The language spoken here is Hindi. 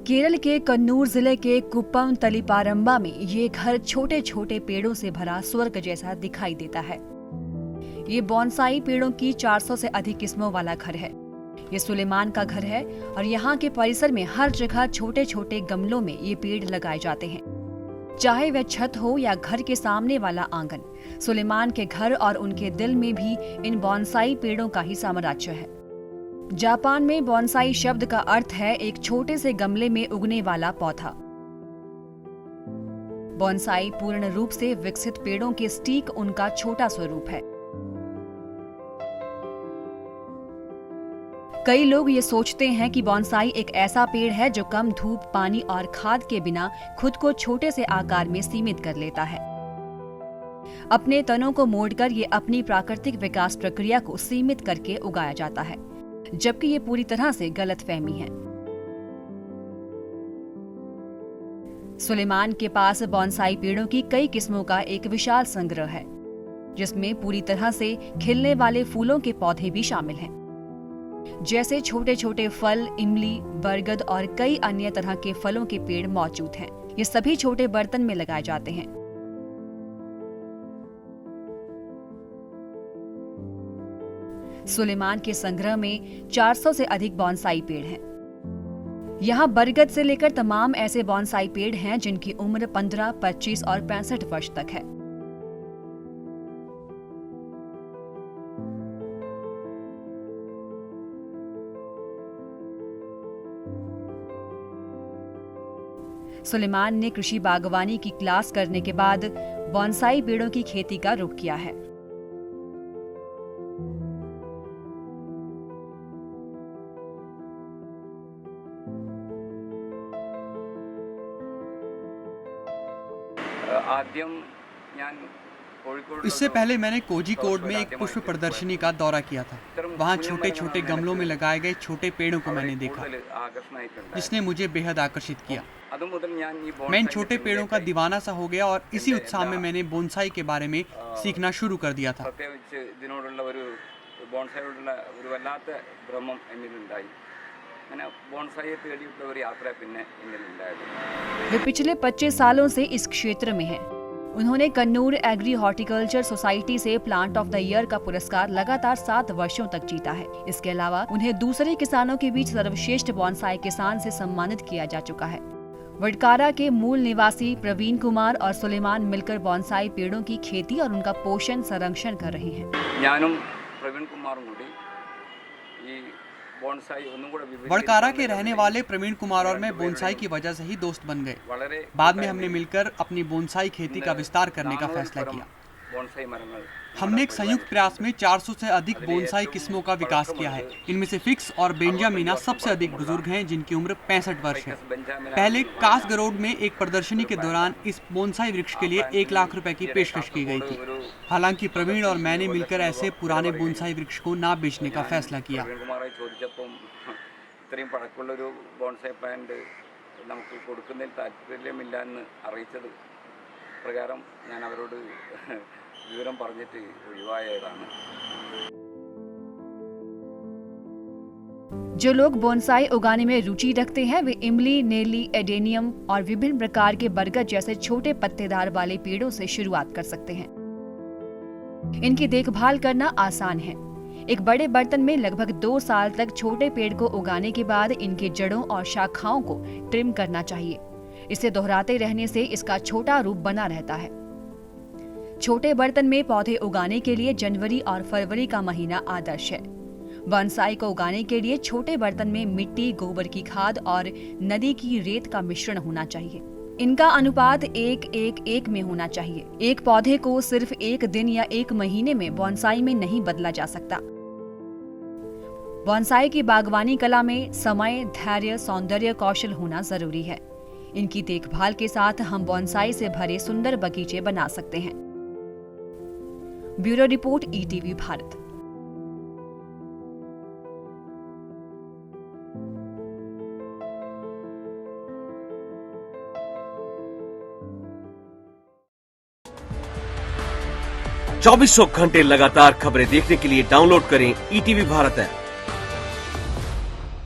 केरल के कन्नूर जिले के कुप्पम तलीपारंबा में ये घर छोटे छोटे पेड़ों से भरा स्वर्ग जैसा दिखाई देता है। ये बोनसाई पेड़ों की 400 से अधिक किस्मों वाला घर है। ये सुलेमान का घर है और यहाँ के परिसर में हर जगह छोटे छोटे गमलों में ये पेड़ लगाए जाते हैं, चाहे वह छत हो या घर के सामने वाला आंगन। सुलेमान के घर और उनके दिल में भी इन बोनसाई पेड़ों का ही साम्राज्य है। जापान में बोनसाई शब्द का अर्थ है एक छोटे से गमले में उगने वाला पौधा। बोनसाई पूर्ण रूप से विकसित पेड़ों के स्टीक उनका छोटा स्वरूप है। कई लोग ये सोचते हैं कि बोनसाई एक ऐसा पेड़ है जो कम धूप, पानी और खाद के बिना खुद को छोटे से आकार में सीमित कर लेता है। अपने तनों को मोड़कर ये अपनी प्राकृतिक विकास प्रक्रिया को सीमित करके उगाया जाता है, जबकि ये पूरी तरह से गलतफहमी है। सुलेमान के पास बोनसाई पेड़ों की कई किस्मों का एक विशाल संग्रह है, जिसमें पूरी तरह से खिलने वाले फूलों के पौधे भी शामिल हैं, जैसे छोटे छोटे फल, इमली, बरगद और कई अन्य तरह के फलों के पेड़ मौजूद हैं। ये सभी छोटे बर्तन में लगाए जाते हैं। सुलेमान के संग्रह में 400 से अधिक बोनसाई पेड़ हैं। यहाँ बरगद से लेकर तमाम ऐसे बोनसाई पेड़ हैं जिनकी उम्र 15, 25 और 65 वर्ष तक है। सुलेमान ने कृषि बागवानी की क्लास करने के बाद बोनसाई पेड़ों की खेती का रुख किया है। इससे पहले मैंने कोझिकोड में एक पुष्प प्रदर्शनी का दौरा किया था। वहाँ छोटे छोटे गमलों में लगाए गए छोटे पेड़ों को मैंने देखा, जिसने मुझे बेहद आकर्षित किया। मैं इन छोटे पेड़ों का दीवाना सा हो गया और इसी उत्साह में मैंने बोनसाई के बारे में सीखना शुरू कर दिया था। वे पिछले 25 सालों से इस क्षेत्र में हैं। उन्होंने कन्नूर एग्री हॉर्टिकल्चर सोसाइटी से प्लांट ऑफ द ईयर का पुरस्कार लगातार 7 वर्षों तक जीता है। इसके अलावा उन्हें दूसरे किसानों के बीच सर्वश्रेष्ठ बोनसाई किसान से सम्मानित किया जा चुका है। वडकारा के मूल निवासी प्रवीण कुमार और सुलेमान मिलकर बोनसाई पेड़ों की खेती और उनका पोषण संरक्षण कर रहे हैं। वडकारा के रहने वाले प्रवीण कुमार और मैं बोनसाई की वजह से ही दोस्त बन गए। बाद में हमने मिलकर अपनी बोनसाई खेती का विस्तार करने का फैसला किया। हमने एक संयुक्त प्रयास में 400 से अधिक बोनसाई किस्मों का विकास किया है। इनमें से फिक्स और बेंजामिना सबसे अधिक बुजुर्ग हैं, जिनकी उम्र 65 वर्ष है। पहले कासगरोड में एक प्रदर्शनी के दौरान इस बोनसाई वृक्ष के लिए 1 लाख रुपए की पेशकश की गई थी। हालांकि प्रवीण और मैंने मिलकर ऐसे पुराने बोनसाई वृक्ष को ना बेचने का फैसला किया। जो लोग बोनसाई उगाने में रुचि रखते हैं वे इमली, नेली, एडेनियम और विभिन्न प्रकार के बरगद जैसे छोटे पत्तेदार वाले पेड़ों से शुरुआत कर सकते हैं। इनकी देखभाल करना आसान है। एक बड़े बर्तन में लगभग 2 साल तक छोटे पेड़ को उगाने के बाद इनके जड़ों और शाखाओं को ट्रिम करना चाहिए। इसे दोहराते रहने से इसका छोटा रूप बना रहता है। छोटे बर्तन में पौधे उगाने के लिए जनवरी और फरवरी का महीना आदर्श है। बोनसाई को उगाने के लिए छोटे बर्तन में मिट्टी, गोबर की खाद और नदी की रेत का मिश्रण होना चाहिए। इनका अनुपात 1:1:1 में होना चाहिए। एक पौधे को सिर्फ 1 दिन या 1 महीने में बोनसाई में नहीं बदला जा सकता। बोनसाई की बागवानी कला में समय, धैर्य, सौंदर्य, कौशल होना जरूरी है। इनकी देखभाल के साथ हम बोनसाई से भरे सुंदर बगीचे बना सकते हैं। Bureau report, ETV Bharat. चौबीसों घंटे लगातार खबरें देखने के लिए डाउनलोड करें ईटीवी भारत ऐप।